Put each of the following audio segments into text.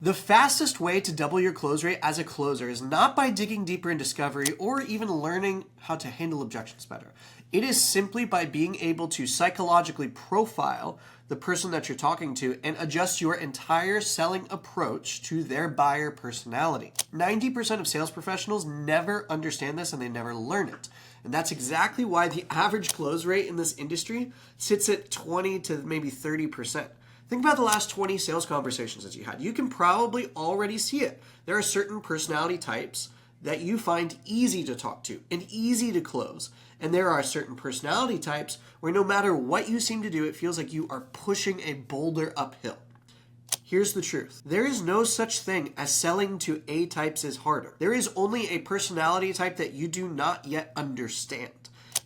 The fastest way to double your close rate as a closer is not by digging deeper in discovery or even learning how to handle objections better. It is simply by being able to psychologically profile the person that you're talking to and adjust your entire selling approach to their buyer personality. 90% of sales professionals never understand this and they never learn it. And that's exactly why the average close rate in this industry sits at 20 to maybe 30%. Think about the last 20 sales conversations that you had. You can probably already see it. There are certain personality types that you find easy to talk to and easy to close. And there are certain personality types where no matter what you seem to do, it feels like you are pushing a boulder uphill. Here's the truth. There is no such thing as selling to A types is harder. There is only a personality type that you do not yet understand.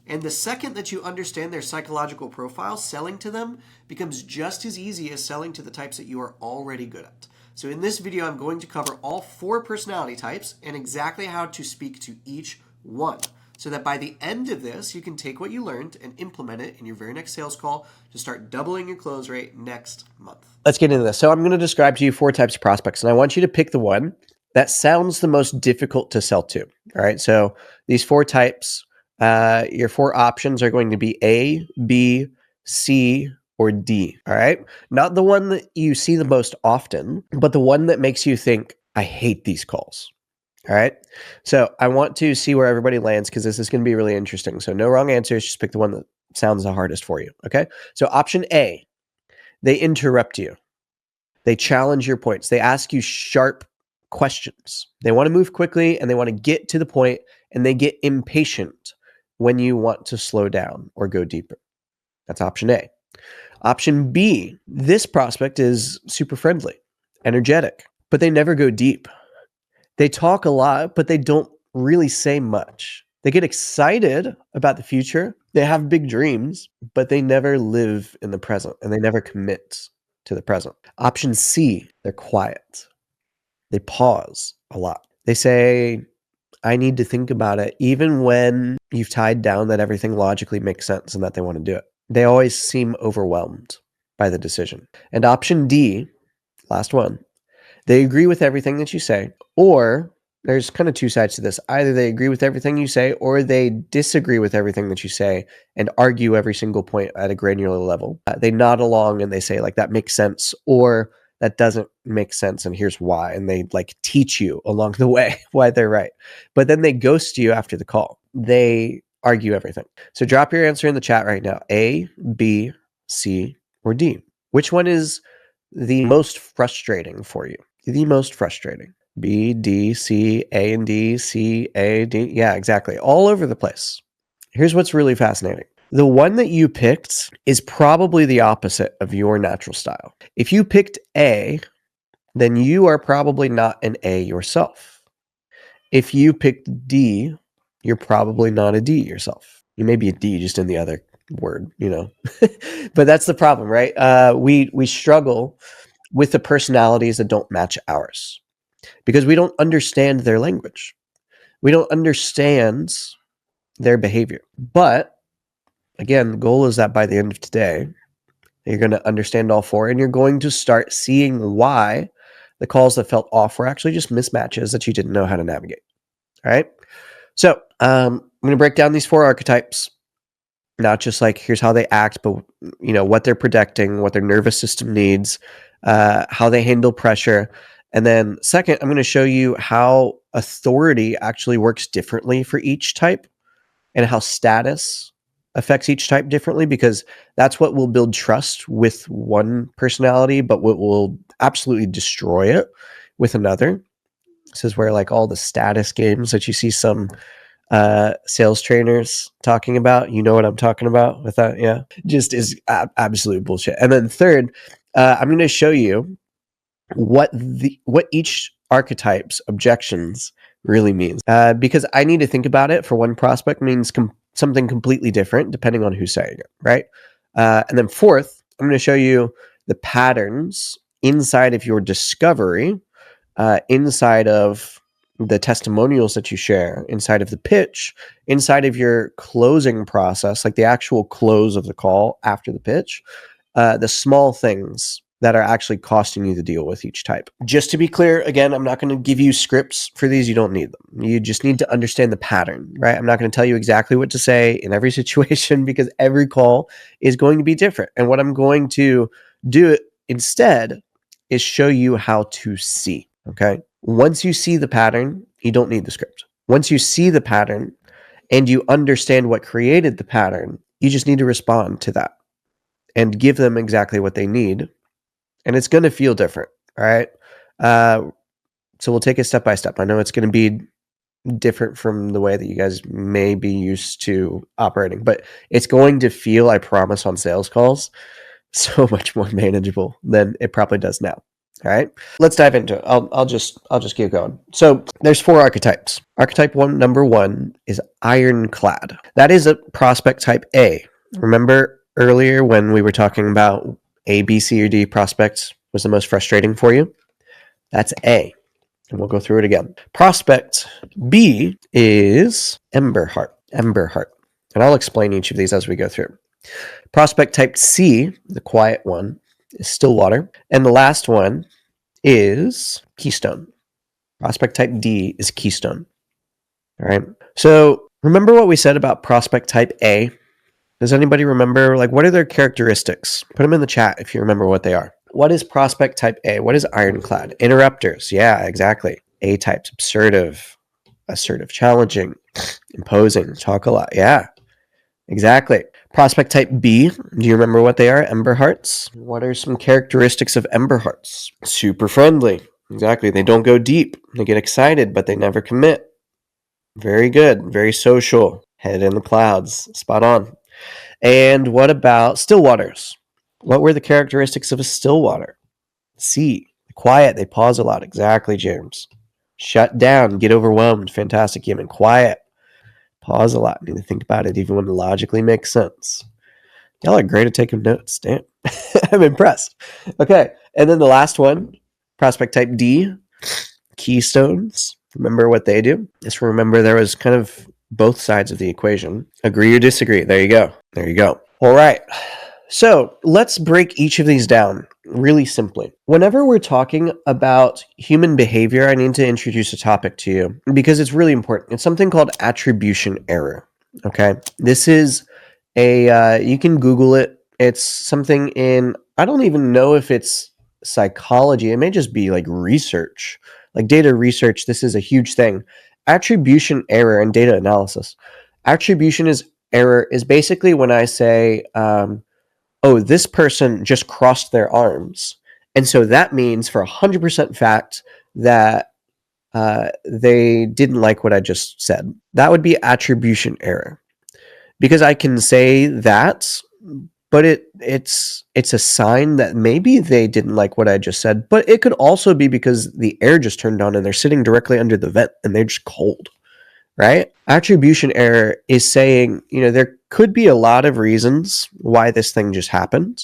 And the second that you understand their psychological profile, selling to them becomes just as easy as selling to the types that you are already good at. So in this video, I'm going to cover all 4 personality types and exactly how to speak to each one, so that by the end of this, you can take what you learned and implement it in your very next sales call to start doubling your close rate next month. Let's get into this. So I'm going to describe to you 4 types of prospects, and I want you to pick the one that sounds the most difficult to sell to. All right. So these 4 types, your 4 options are going to be A, B, C, or D. All right. Not the one that you see the most often, but the one that makes you think, I hate these calls. All right. So I want to see where everybody lands because this is going to be really interesting. So no wrong answers. Just pick the one that sounds the hardest for you. Okay. So option A, they interrupt you. They challenge your points. They ask you sharp questions. They want to move quickly and they want to get to the point, and they get impatient when you want to slow down or go deeper. That's option A. Option B, this prospect is super friendly, energetic, but they never go deep. They talk a lot, but they don't really say much. They get excited about the future. They have big dreams, but they never live in the present and they never commit to the present. Option C, they're quiet. They pause a lot. They say, I need to think about it, even when you've tied down that everything logically makes sense and that they want to do it. They always seem overwhelmed by the decision. And option D, last one, they agree with everything that you say, or there's kind of 2 sides to this. Either they agree with everything you say, or they disagree with everything that you say and argue every single point at a granular level. They nod along and they say, like, that makes sense, or that doesn't make sense, and here's why. And they like teach you along the way why they're right. But then they ghost you after the call. They argue everything. So drop your answer in the chat right now. A, B, C, or D. Which one is the most frustrating for you? The most frustrating. B, D, C, A and D, C, A, D. Yeah, exactly. All over the place. Here's what's really fascinating. The one that you picked is probably the opposite of your natural style. If you picked A, then you are probably not an A yourself. If you picked D, you're probably not a D yourself. You may be a D just in the other word, you know. But that's the problem, right? We struggle with the personalities that don't match ours because we don't understand their language. We don't understand their behavior. But again, the goal is that by the end of today, you're going to understand all 4, and you're going to start seeing why the calls that felt off were actually just mismatches that you didn't know how to navigate. All right. So I'm going to break down these 4 archetypes, not just like here's how they act, but you know what they're protecting, what their nervous system needs, how they handle pressure. And then second, I'm going to show you how authority actually works differently for each type and how status affects each type differently, because that's what will build trust with one personality, but what will absolutely destroy it with another. This is where like all the status games that you see some sales trainers talking about, you know what I'm talking about with that? Yeah, just is absolute bullshit. And then third, I'm going to show you what each archetype's objections really means, because I need to think about it. For one prospect means something completely different depending on who's saying it, right? And then fourth, I'm going to show you the patterns inside of your discovery, inside of the testimonials that you share, inside of the pitch, inside of your closing process, like the actual close of the call after the pitch, the small things that are actually costing you the deal with each type. Just to be clear, again, I'm not going to give you scripts for these. You don't need them. You just need to understand the pattern, right? I'm not going to tell you exactly what to say in every situation because every call is going to be different. And what I'm going to do instead is show you how to see, okay? Once you see the pattern, you don't need the script. Once you see the pattern and you understand what created the pattern, you just need to respond to that and give them exactly what they need. And it's going to feel different, all right? So we'll take it step by step. I know it's going to be different from the way that you guys may be used to operating, but it's going to feel, I promise, on sales calls, so much more manageable than it probably does now. All right, let's dive into it. I'll just keep going. So there's 4 archetypes. Archetype number one is ironclad. That is a prospect type A. Remember earlier when we were talking about A, B, C, or D prospects was the most frustrating for you? That's A. And we'll go through it again. Prospect B is Ember Heart. Ember Heart. And I'll explain each of these as we go through. Prospect type C, the quiet one, is Stillwater. And the last one is Keystone. Prospect type D is Keystone. All right. So remember what we said about prospect type A? Does anybody remember, like, what are their characteristics? Put them in the chat if you remember what they are. What is prospect type A? What is ironclad? Interrupters. Yeah, exactly. A types, assertive, challenging, imposing, talk a lot. Yeah, exactly. Prospect type B, do you remember what they are? Ember Hearts. What are some characteristics of Ember Hearts? Super friendly. Exactly. They don't go deep. They get excited, but they never commit. Very good. Very social. Head in the clouds. Spot on. And what about Stillwaters? What were the characteristics of a Stillwater? C. Quiet. They pause a lot. Exactly, James. Shut down. Get overwhelmed. Fantastic, Yemen. Quiet. Pause a lot. Need to think about it even when it logically makes sense. Y'all are great at taking notes. Damn. I'm impressed. Okay. And then the last one, prospect type D, Keystones. Remember what they do? Just remember there was kind of both sides of the equation. Agree or disagree. There you go. There you go. All right. So let's break each of these down really simply. Whenever we're talking about human behavior, I need to introduce a topic to you because it's really important. It's something called attribution error. Okay. This is you can Google it. It's something in, I don't even know if it's psychology. It may just be like research, like data research. This is a huge thing. Attribution error and data analysis. Attribution error is basically when I say, oh, this person just crossed their arms. And so that means for 100% fact that they didn't like what I just said. That would be attribution error. Because I can say that, but it's a sign that maybe they didn't like what I just said. But it could also be because the air just turned on and they're sitting directly under the vent and they're just cold. Right? Attribution error is saying, there could be a lot of reasons why this thing just happened,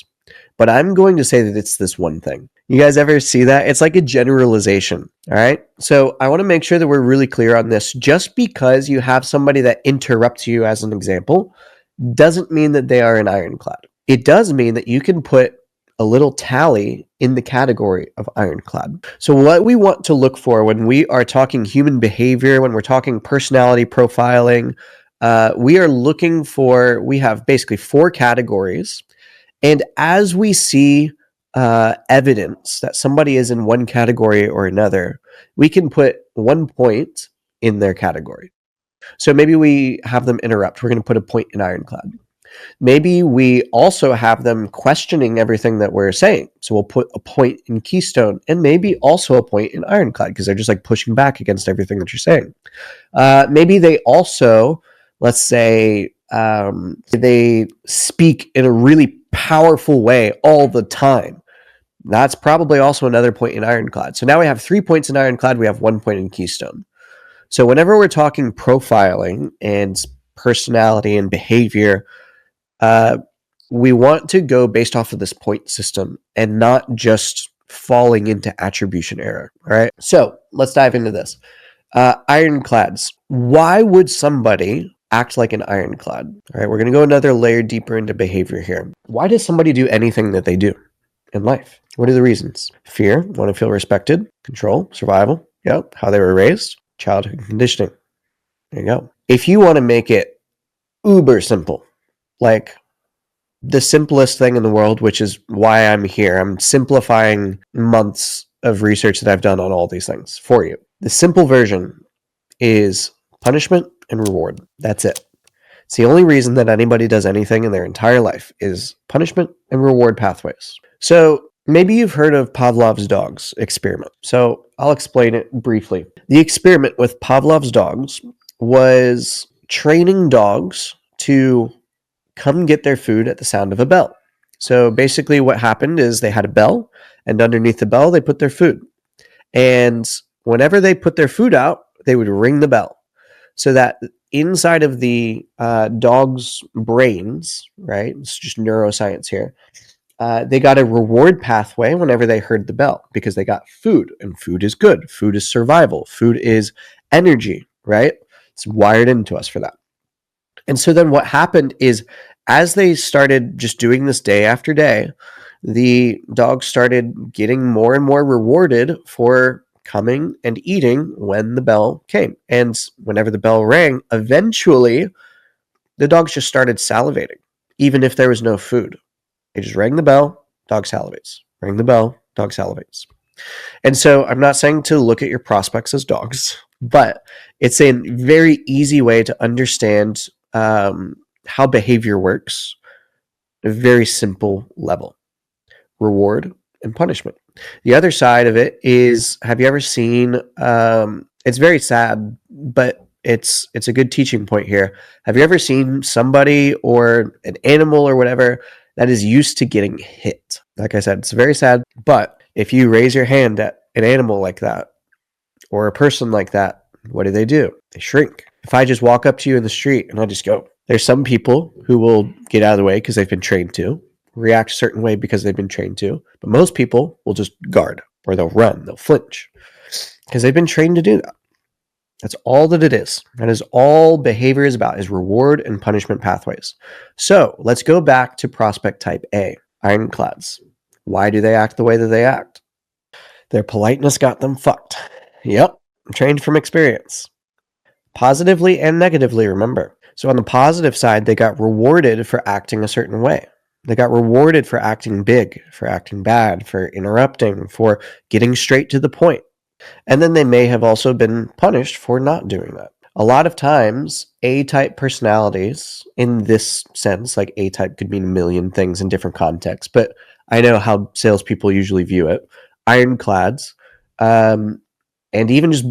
but I'm going to say that it's this one thing. You guys ever see that? It's like a generalization. All right. So I want to make sure that we're really clear on this. Just because you have somebody that interrupts you as an example doesn't mean that they are an ironclad. It does mean that you can put a little tally in the category of ironclad. So what we want to look for when we are talking human behavior, when we're talking personality profiling, we have basically 4 categories. And as we see evidence that somebody is in one category or another, we can put 1 point in their category. So maybe we have them interrupt. We're going to put a point in ironclad. Maybe we also have them questioning everything that we're saying. So we'll put a point in Keystone and maybe also a point in Ironclad because they're just like pushing back against everything that you're saying. Maybe they also, let's say, they speak in a really powerful way all the time. That's probably also another point in Ironclad. So now we have 3 points in Ironclad. We have 1 point in Keystone. So whenever we're talking profiling and personality and behavior, we want to go based off of this point system and not just falling into attribution error. All right. So let's dive into this. Ironclads. Why would somebody act like an ironclad? All right. We're going to go another layer deeper into behavior here. Why does somebody do anything that they do? in life? What are the reasons? Fear, want to feel respected, control, survival, yep, how they were raised, childhood conditioning. There you go. If you want to make it uber simple, like the simplest thing in the world, which is why I'm here, I'm simplifying months of research that I've done on all these things for you. The simple version is punishment and reward. That's it. It's the only reason that anybody does anything in their entire life is punishment and reward pathways. So maybe you've heard of Pavlov's dog's experiment. So I'll explain it briefly. The experiment with Pavlov's dogs was training dogs to come get their food at the sound of a bell. So basically what happened is they had a bell, and underneath the bell, they put their food. And whenever they put their food out, they would ring the bell, so that inside of the dog's brains, right? It's just neuroscience here. They got a reward pathway whenever they heard the bell because they got food, and food is good. Food is survival. Food is energy, right? It's wired into us for that. And so then what happened is as they started just doing this day after day, the dogs started getting more and more rewarded for coming and eating when the bell came. And whenever the bell rang, eventually the dogs just started salivating, even if there was no food. They just rang the bell, dog salivates. Ring the bell, dog salivates. And so I'm not saying to look at your prospects as dogs, but it's a very easy way to understand how behavior works at a very simple level. Reward and punishment. The other side of it is, have you ever seen, it's very sad, but it's a good teaching point here. Have you ever seen somebody or an animal or whatever that is used to getting hit? Like I said, it's very sad, but if you raise your hand at an animal like that or a person like that, what do? They shrink. If I just walk up to you in the street and I just go, there's some people who will get out of the way because they've been trained to, react a certain way because they've been trained to, but most people will just guard, or they'll run, they'll flinch because they've been trained to do that. That's all that it is. That is all behavior is about, is reward and punishment pathways. So let's go back to prospect type A, ironclads. Why do they act the way that they act? Their politeness got them fucked. Yep, trained from experience. Positively and negatively, remember. So on the positive side, they got rewarded for acting a certain way. They got rewarded for acting big, for acting bad, for interrupting, for getting straight to the point. And then they may have also been punished for not doing that. A lot of times, A-type personalities, in this sense, like A-type could mean a million things in different contexts, but I know how salespeople usually view it. Ironclads, and even just,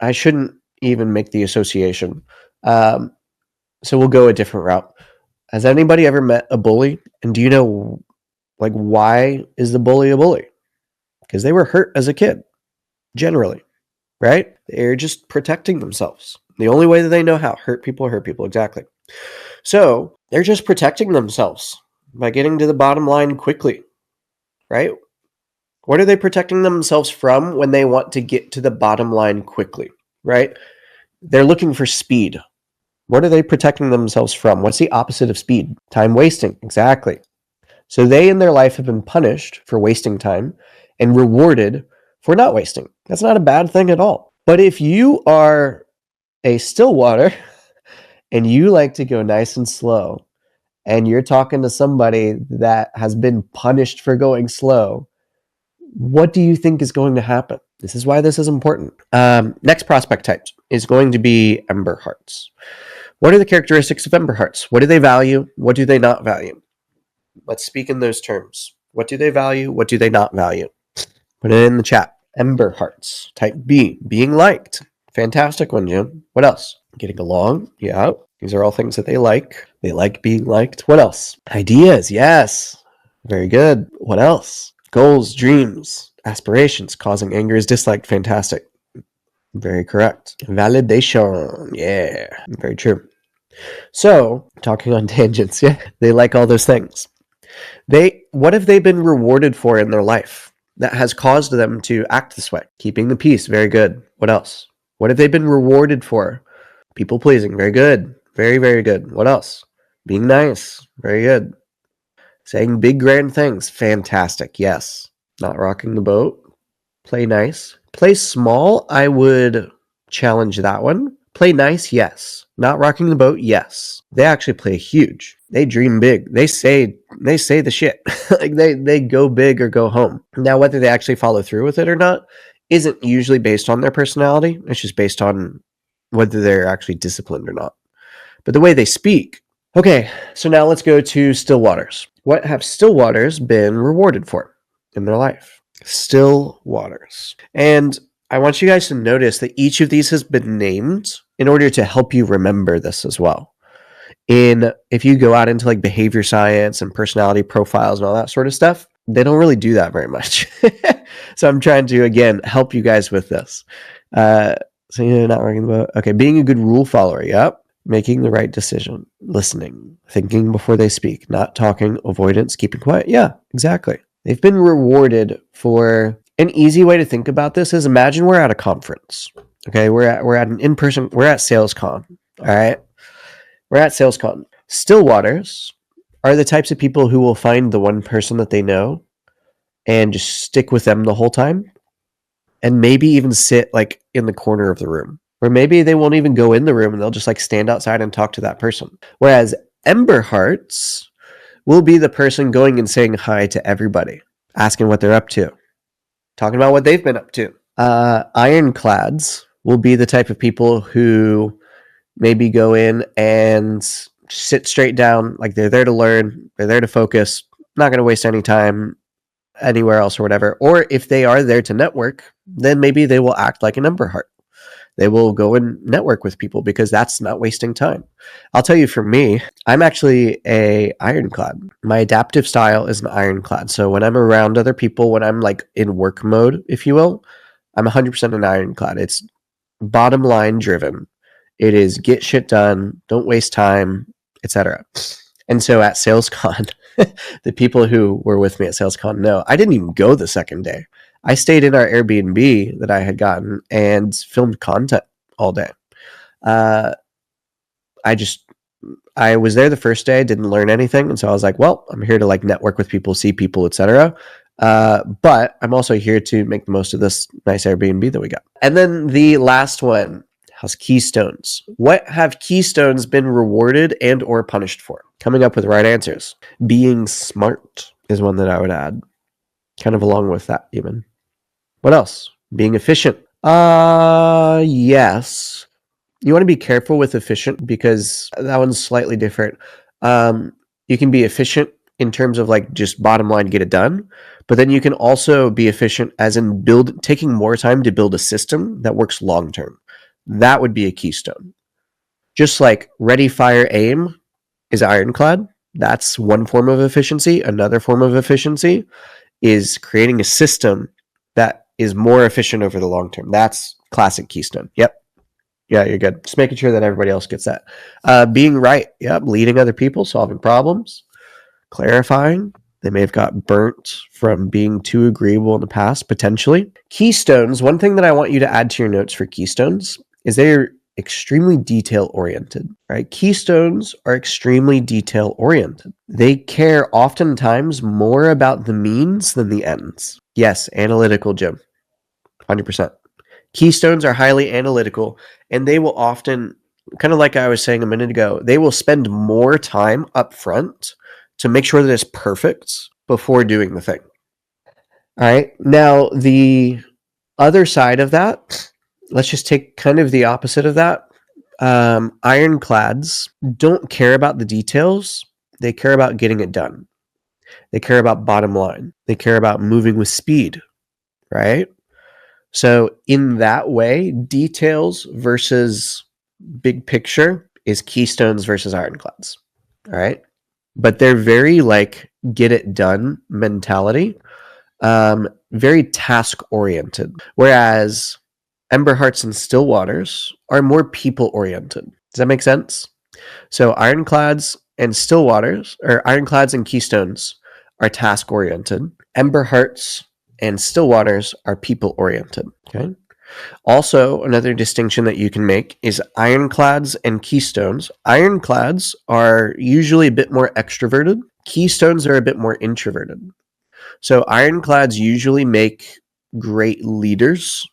I shouldn't even make the association. So we'll go a different route. Has anybody ever met a bully? And do you know, like, why is the bully a bully? Because they were hurt as a kid, generally, right? They're just protecting themselves. The only way that they know how. Hurt people, exactly. So they're just protecting themselves by getting to the bottom line quickly, right? What are they protecting themselves from when they want to get to the bottom line quickly, right? They're looking for speed. What are they protecting themselves from? What's the opposite of speed? Time wasting. Exactly. So they in their life have been punished for wasting time and rewarded for not wasting. That's not a bad thing at all. But if you are a Stillwater and you like to go nice and slow, and you're talking to somebody that has been punished for going slow, what do you think is going to happen? This is why this is important. Next prospect type is going to be Ember Hearts. What are the characteristics of Ember Hearts? What do they value? What do they not value? Let's speak in those terms. What do they value? What do they not value? Put it in the chat. Ember Hearts. Type B, being liked. Fantastic one, Jim. What else? Getting along. Yeah. These are all things that they like. They like being liked. What else? Ideas. Yes. Very good. What else? Goals, dreams, aspirations. Causing anger is disliked. Fantastic. Very correct. Validation. Yeah. Very true. So, talking on tangents, yeah, they like all those things. What have they been rewarded for in their life that has caused them to act this way? Keeping the peace. Very good. What else? What have they been rewarded for? People pleasing. Very good. Very, very good. What else? Being nice. Very good. Saying big grand things, fantastic. Yes. Not rocking the boat, play nice. Play small, I would challenge that one. Play nice, yes. Not rocking the boat, yes. They actually play huge. They dream big. They say the shit. Like they go big or go home. Now, whether they actually follow through with it or not isn't usually based on their personality. It's just based on whether they're actually disciplined or not. But the way they speak. Okay, so now let's go to still waters. What have still waters been rewarded for in their life? Still waters. And I want you guys to notice that each of these has been named in order to help you remember this as well. If you go out into like behavior science and personality profiles and all that sort of stuff, they don't really do that very much. So I'm trying to, again, help you guys with this. So you're not working about, okay, being a good rule follower. Yep. Making the right decision, listening, thinking before they speak, not talking, avoidance, keeping quiet. Yeah, exactly. They've been rewarded for. An easy way to think about this is imagine we're at a conference. Okay, we're at an in-person, we're at SalesCon. All right. We're at SalesCon. Still waters are the types of people who will find the one person that they know and just stick with them the whole time. And maybe even sit like in the corner of the room. Or maybe they won't even go in the room and they'll just like stand outside and talk to that person. Whereas Ember Hearts will be the person going and saying hi to everybody, asking what they're up to, talking about what they've been up to. Ironclads will be the type of people who maybe go in and sit straight down, like they're there to learn, they're there to focus, not going to waste any time anywhere else or whatever. Or if they are there to network, then maybe they will act like an Ember Heart. They will go and network with people because that's not wasting time. I'll tell you, for me, I'm actually a ironclad. My adaptive style is an ironclad. So when I'm around other people, when I'm like in work mode, if you will, I'm 100% an ironclad. It's bottom line driven. It is get shit done, don't waste time, etc. And so at SalesCon, the people who were with me at SalesCon know I didn't even go the second day. I stayed in our Airbnb that I had gotten and filmed content all day. I was there the first day, didn't learn anything. And so I was like, well, I'm here to like network with people, see people, etc. But I'm also here to make the most of this nice Airbnb that we got. And then the last one has keystones. What have keystones been rewarded and or punished for? Coming up with right answers. Being smart is one that I would add. Kind of along with that even. What else? Being efficient. Yes. You want to be careful with efficient because that one's slightly different. You can be efficient in terms of like just bottom line, get it done. But then you can also be efficient as in taking more time to build a system that works long term. That would be a keystone. Just like ready, fire, aim is ironclad. That's one form of efficiency. Another form of efficiency is creating a system that is more efficient over the long term. That's classic keystone. Yep. Yeah, you're good. Just making sure that everybody else gets that. Being right. Yep. Leading other people, solving problems, clarifying. They may have got burnt from being too agreeable in the past, potentially. Keystones. One thing that I want you to add to your notes for keystones is they're extremely detail oriented, right? Keystones are extremely detail oriented. They care oftentimes more about the means than the ends. Yes, analytical, Jim. 100%. Keystones are highly analytical, and they will often, kind of like I was saying a minute ago, they will spend more time up front to make sure that it's perfect before doing the thing. All right. Now, the other side of that, let's just take kind of the opposite of that. Ironclads don't care about the details. They care about getting it done. They care about bottom line. They care about moving with speed, right? So in that way, details versus big picture is keystones versus ironclads, all right? But they're very like get it done mentality, very task oriented. Whereas Ember Hearts and Still Waters are more people oriented. Does that make sense? So ironclads and Still Waters, or ironclads and keystones, are task oriented. Ember Hearts and Still Waters are people oriented. Okay. Also, another distinction that you can make is ironclads and keystones. Ironclads are usually a bit more extroverted. Keystones are a bit more introverted. So ironclads usually make great leaders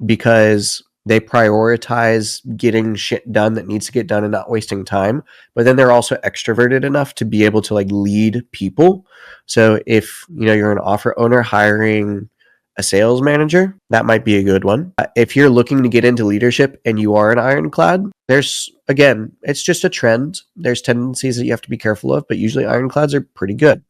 because they prioritize getting shit done that needs to get done and not wasting time. But then they're also extroverted enough to be able to like lead people. So if you're an offer owner hiring a sales manager, that might be a good one. If you're looking to get into leadership and you are an ironclad, it's just a trend. There's tendencies that you have to be careful of, but usually ironclads are pretty good.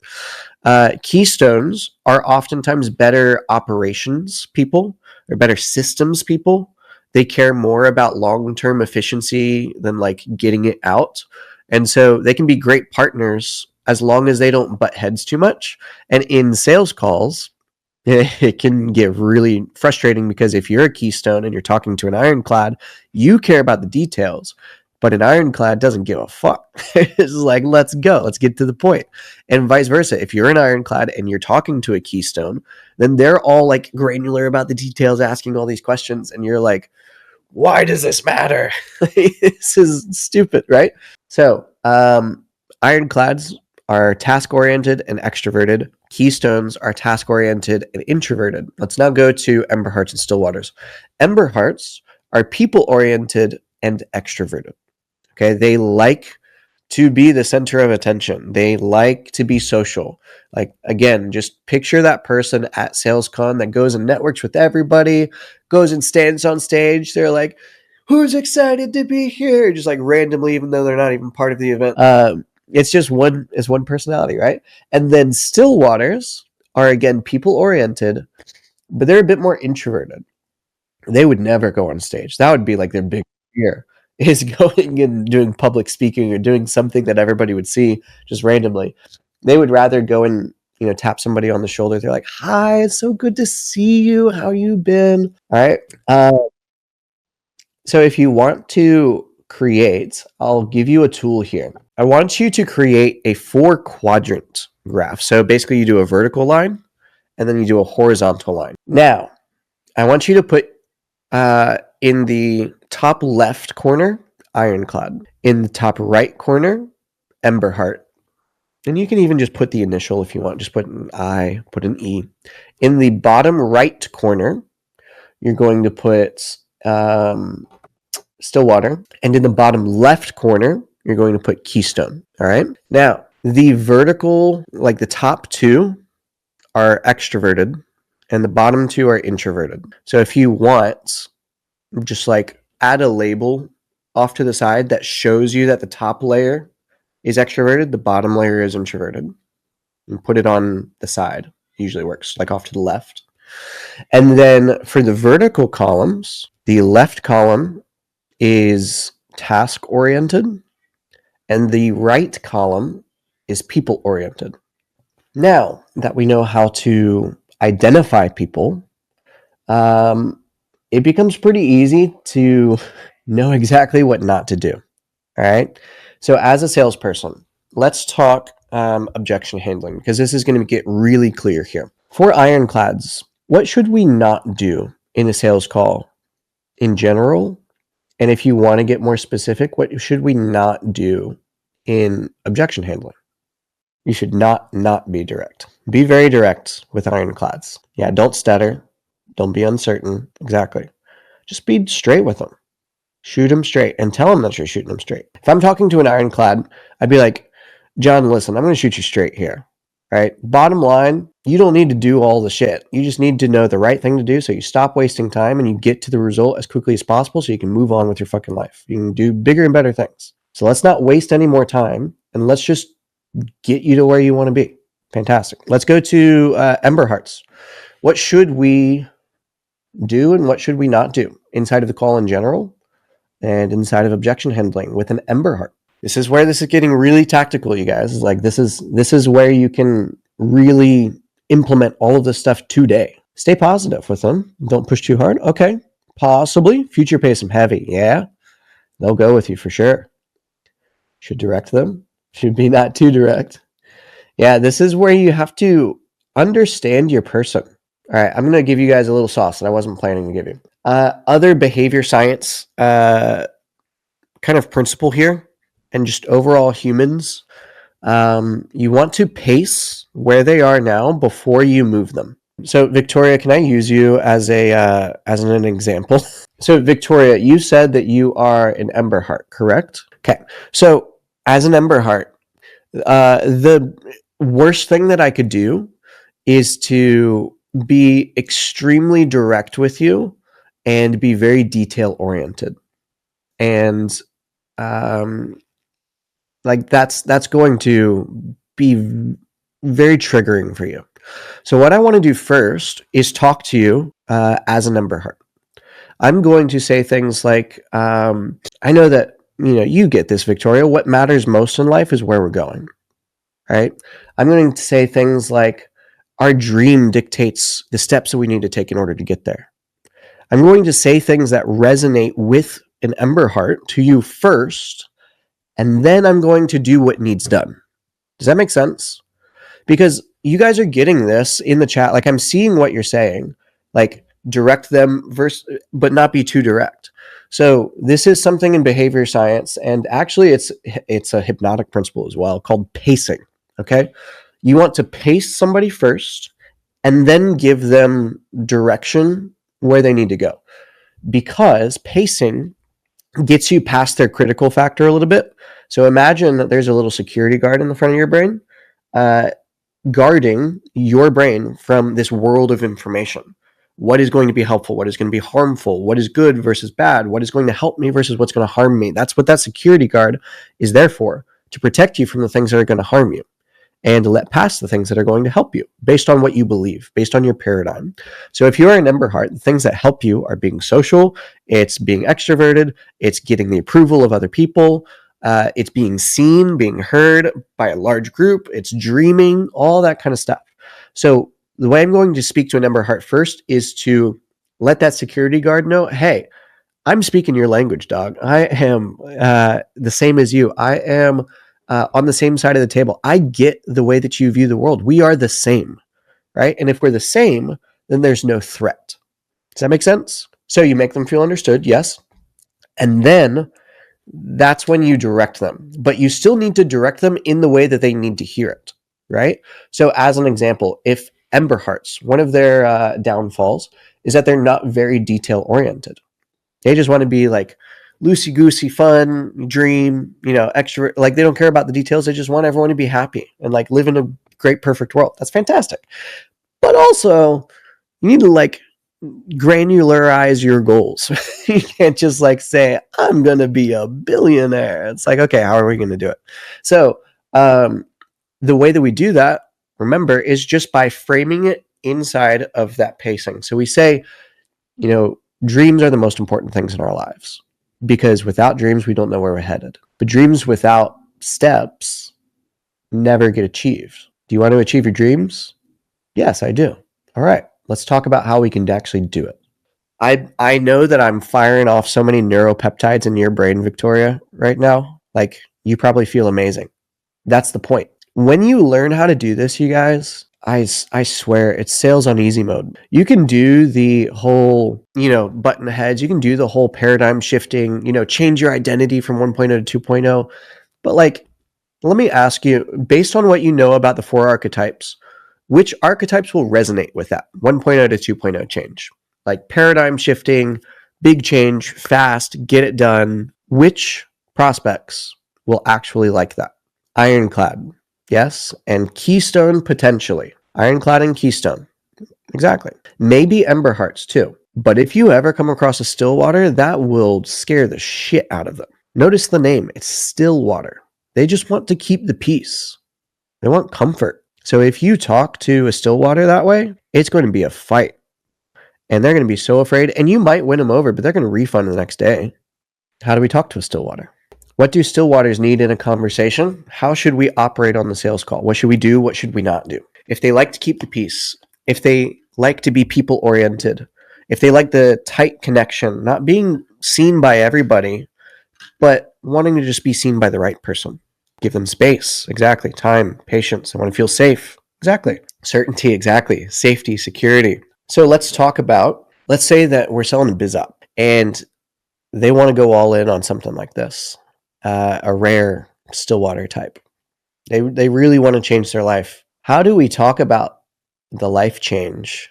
Keystones are oftentimes better operations people or better systems people. They care more about long-term efficiency than like getting it out. And so they can be great partners as long as they don't butt heads too much. And in sales calls, it can get really frustrating because if you're a keystone and you're talking to an ironclad, you care about the details, but an ironclad doesn't give a fuck. It's like, let's go, let's get to the point. And vice versa. If you're an ironclad and you're talking to a keystone, then they're all like granular about the details, asking all these questions. And you're like, why does this matter? This is stupid, right? So ironclads are task-oriented and extroverted. Keystones are task-oriented and introverted. Let's now go to Ember Hearts and Still Waters. Ember Hearts are people-oriented and extroverted. Okay, they like to be the center of attention. They like to be social. Like, again, just picture that person at SalesCon that goes and networks with everybody, goes and stands on stage. They're like, who's excited to be here? Just like randomly, even though they're not even part of the event. It's just one personality, right? And then Still Waters are, again, people-oriented, but they're a bit more introverted. They would never go on stage. That would be like their big fear, is going and doing public speaking or doing something that everybody would see just randomly. They would rather go and tap somebody on the shoulder. They're like, hi, it's so good to see you. How you been? All right. So if you want to create, I'll give you a tool here. I want you to create a 4-quadrant graph. So basically you do a vertical line and then you do a horizontal line. Now, I want you to put in the top left corner, ironclad. In the top right corner, Ember Heart. And you can even just put the initial if you want. Just put an I, put an E. In the bottom right corner, you're going to put Stillwater. And in the bottom left corner, you're going to put Keystone. All right. Now, the vertical, like the top 2 are extroverted and the bottom 2 are introverted. So if you want, just like add a label off to the side that shows you that the top layer is extroverted, the bottom layer is introverted, and put it on the side. Usually works, like off to the left. And then for the vertical columns, the left column is task-oriented, and the right column is people-oriented. Now that we know how to identify people, it becomes pretty easy to know exactly what not to do. All right. So as a salesperson, let's talk objection handling, because this is going to get really clear here. For ironclads, what should we not do in a sales call in general? And if you want to get more specific, what should we not do in objection handling? You should not be direct. Be very direct with ironclads. Yeah, don't stutter. Don't be uncertain. Exactly. Just be straight with them. Shoot them straight and tell them that you're shooting them straight. If I'm talking to an ironclad, I'd be like, John, listen, I'm going to shoot you straight here. Right? Bottom line, you don't need to do all the shit. You just need to know the right thing to do so you stop wasting time and you get to the result as quickly as possible so you can move on with your fucking life. You can do bigger and better things. So let's not waste any more time and let's just get you to where you want to be. Fantastic. Let's go to Ember Hearts. What should we do and what should we not do inside of the call in general and inside of objection handling with an Ember Heart? This is where this is getting really tactical, you guys. It's like this is where you can really implement all of this stuff today. Stay positive with them. Don't push too hard. Okay, possibly. Future pace them heavy. Yeah, they'll go with you for sure. Should direct them. Should be not too direct. Yeah, this is where you have to understand your person. All right, I'm going to give you guys a little sauce that I wasn't planning to give you. Other behavior science kind of principle here, and just overall humans, You want to pace where they are now before you move them. So Victoria, can I use you as an example? So Victoria, you said that you are an Ember Heart, correct? Okay. So as an Ember Heart, the worst thing that I could do is to be extremely direct with you and be very detail oriented. And like that's going to be very triggering for you. So what I want to do first is talk to you as an Ember Heart. I'm going to say things like, I know that you get this, Victoria. What matters most in life is where we're going, right? I'm going to say things like, our dream dictates the steps that we need to take in order to get there. I'm going to say things that resonate with an Ember Heart to you first, and then I'm going to do what needs done. Does that make sense? Because you guys are getting this in the chat. Like, I'm seeing what you're saying. Like, direct them but not be too direct. So this is something in behavior science, and actually it's a hypnotic principle as well called pacing. Okay, you want to pace somebody first and then give them direction where they need to go, because pacing gets you past their critical factor a little bit. So imagine that there's a little security guard in the front of your brain, guarding your brain from this world of information. What is going to be helpful? What is going to be harmful? What is good versus bad? What is going to help me versus what's going to harm me? That's what that security guard is there for, to protect you from the things that are going to harm you and to let past the things that are going to help you based on what you believe, based on your paradigm. So if you're an Ember Heart, the things that help you are being social, it's being extroverted, it's getting the approval of other people, it's being seen, being heard by a large group, it's dreaming, all that kind of stuff. So the way I'm going to speak to an Ember Heart first is to let that security guard know, hey, I'm speaking your language, dog. I am the same as you. I am on the same side of the table. I get the way that you view the world. We are the same, right? And if we're the same, then there's no threat. Does that make sense? So you make them feel understood, yes. And then that's when you direct them. But you still need to direct them in the way that they need to hear it, right? So as an example, if Ember Hearts, one of their downfalls is that they're not very detail oriented. They just want to be like loosey-goosey, fun, dream, extrovert. Like, they don't care about the details. They just want everyone to be happy and like live in a great, perfect world. That's fantastic. But also, you need to like granularize your goals. You can't just like say, I'm going to be a billionaire. It's like, okay, how are we going to do it? So the way that we do that, remember, is just by framing it inside of that pacing. So we say, dreams are the most important things in our lives, because without dreams, we don't know where we're headed. But dreams without steps never get achieved. Do you want to achieve your dreams? Yes, I do. All right, let's talk about how we can actually do it. I know that I'm firing off so many neuropeptides in your brain, Victoria, right now. Like, you probably feel amazing. That's the point. When you learn how to do this, you guys, I swear, it's sales on easy mode. You can do the whole, button heads. You can do the whole paradigm shifting, change your identity from 1.0 to 2.0. But like, let me ask you, based on what you know about the 4 archetypes, which archetypes will resonate with that 1.0 to 2.0 change? Like paradigm shifting, big change, fast, get it done. Which prospects will actually like that? Ironclad. Yes, and Keystone potentially. Ironclad and Keystone. Exactly. Maybe Ember Hearts too. But if you ever come across a Stillwater, that will scare the shit out of them. Notice the name. It's Stillwater. They just want to keep the peace. They want comfort. So if you talk to a Stillwater that way, it's going to be a fight. And they're going to be so afraid. And you might win them over, but they're going to refund the next day. How do we talk to a Stillwater? What do Stillwaters need in a conversation? How should we operate on the sales call? What should we do? What should we not do? If they like to keep the peace, if they like to be people-oriented, if they like the tight connection, not being seen by everybody, but wanting to just be seen by the right person. Give them space. Exactly. Time, patience. They want to feel safe. Exactly. Certainty. Exactly. Safety, security. So let's talk about, let's say that we're selling a biz up and they want to go all in on something like this. A rare Stillwater type. They really want to change their life. How do we talk about the life change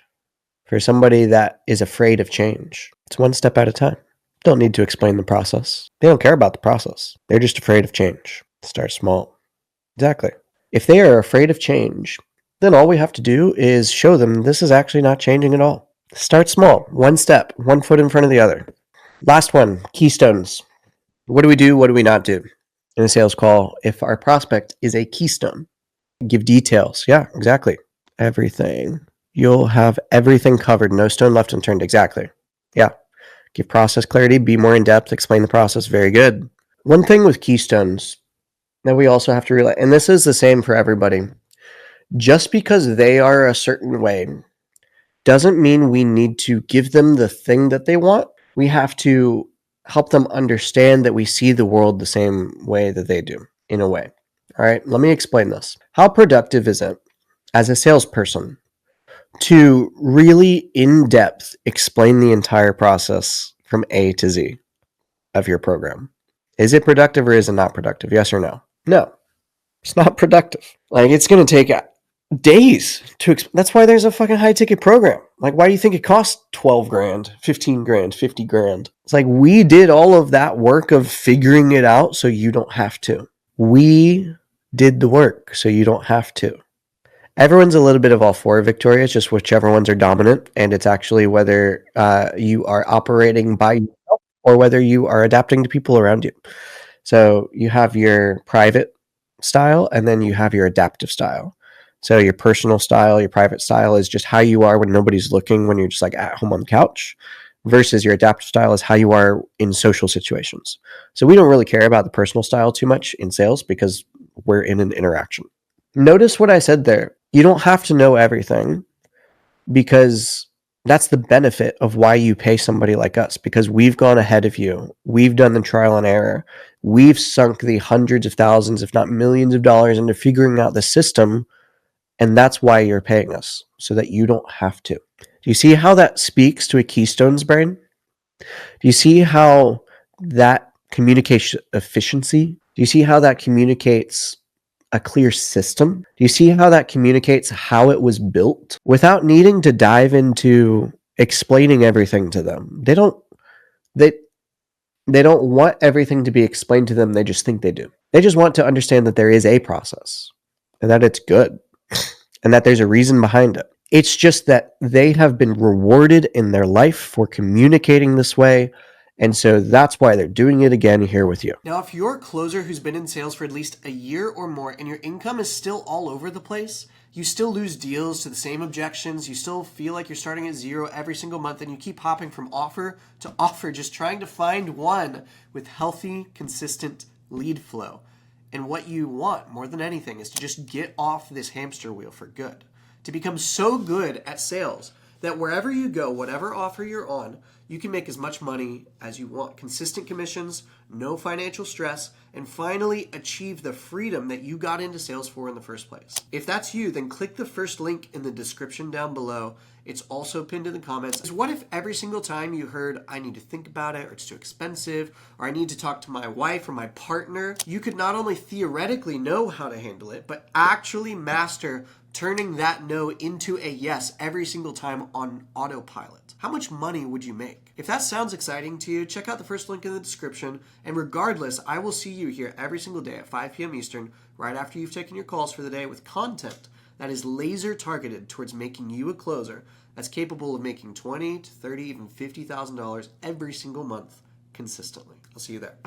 for somebody that is afraid of change? It's one step at a time. Don't need to explain the process. They don't care about the process. They're just afraid of change. Start small. Exactly. If they are afraid of change, then all we have to do is show them this is actually not changing at all. Start small. One step, one foot in front of the other. Last one, keystones. What do we do? What do we not do in a sales call if our prospect is a keystone? Give details. Yeah, exactly. Everything. You'll have everything covered. No stone left unturned. Exactly. Yeah. Give process clarity. Be more in depth. Explain the process. Very good. One thing with keystones that we also have to realize, and this is the same for everybody, just because they are a certain way doesn't mean we need to give them the thing that they want. We have to help them understand that we see the world the same way that they do, in a way. All right, let me explain this. How productive is it as a salesperson to really in-depth explain the entire process from A to Z of your program? Is it productive or is it not productive? Yes or no? No, it's not productive. Like, it's going to take days to that's why there's a fucking high ticket program. Like, why do you think it costs 12 grand, 15 grand, 50 grand? It's like, we did all of that work of figuring it out so you don't have to. We did the work so you don't have to. Everyone's a little bit of all four, Victoria. It's just whichever ones are dominant, and it's actually whether you are operating by yourself or whether you are adapting to people around you. So you have your private style, and then you have your adaptive style. So your personal style, your private style is just how you are when nobody's looking, when you're just like at home on the couch, versus your adaptive style is how you are in social situations. So we don't really care about the personal style too much in sales because we're in an interaction. Notice what I said there. You don't have to know everything, because that's the benefit of why you pay somebody like us, because we've gone ahead of you. We've done the trial and error. We've sunk the hundreds of thousands, if not millions of dollars into figuring out the system. And that's why you're paying us, so that you don't have to. Do you see how that speaks to a Keystone's brain? Do you see how that communicates efficiency? Do you see how that communicates a clear system? Do you see how that communicates how it was built without needing to dive into explaining everything to them? They don't want everything to be explained to them. They just think they do. They just want to understand that there is a process and that it's good and that there's a reason behind it. It's just that they have been rewarded in their life for communicating this way. And so that's why they're doing it again here with you. Now, if you're a closer who's been in sales for at least a year or more and your income is still all over the place, you still lose deals to the same objections, you still feel like you're starting at zero every single month, and you keep hopping from offer to offer, just trying to find one with healthy, consistent lead flow. And what you want more than anything is to just get off this hamster wheel for good. To become so good at sales that wherever you go, whatever offer you're on, you can make as much money as you want. Consistent commissions, no financial stress, and finally achieve the freedom that you got into sales for in the first place. If that's you, then click the first link in the description down below. It's also pinned in the comments. What if every single time you heard, I need to think about it, or it's too expensive, or I need to talk to my wife or my partner, you could not only theoretically know how to handle it, but actually master turning that no into a yes every single time on autopilot? How much money would you make? If that sounds exciting to you, check out the first link in the description. And regardless, I will see you here every single day at 5 p.m. Eastern, right after you've taken your calls for the day, with content that is laser targeted towards making you a closer that's capable of making $20,000 to $30,000, even $50,000 every single month consistently. I'll see you there.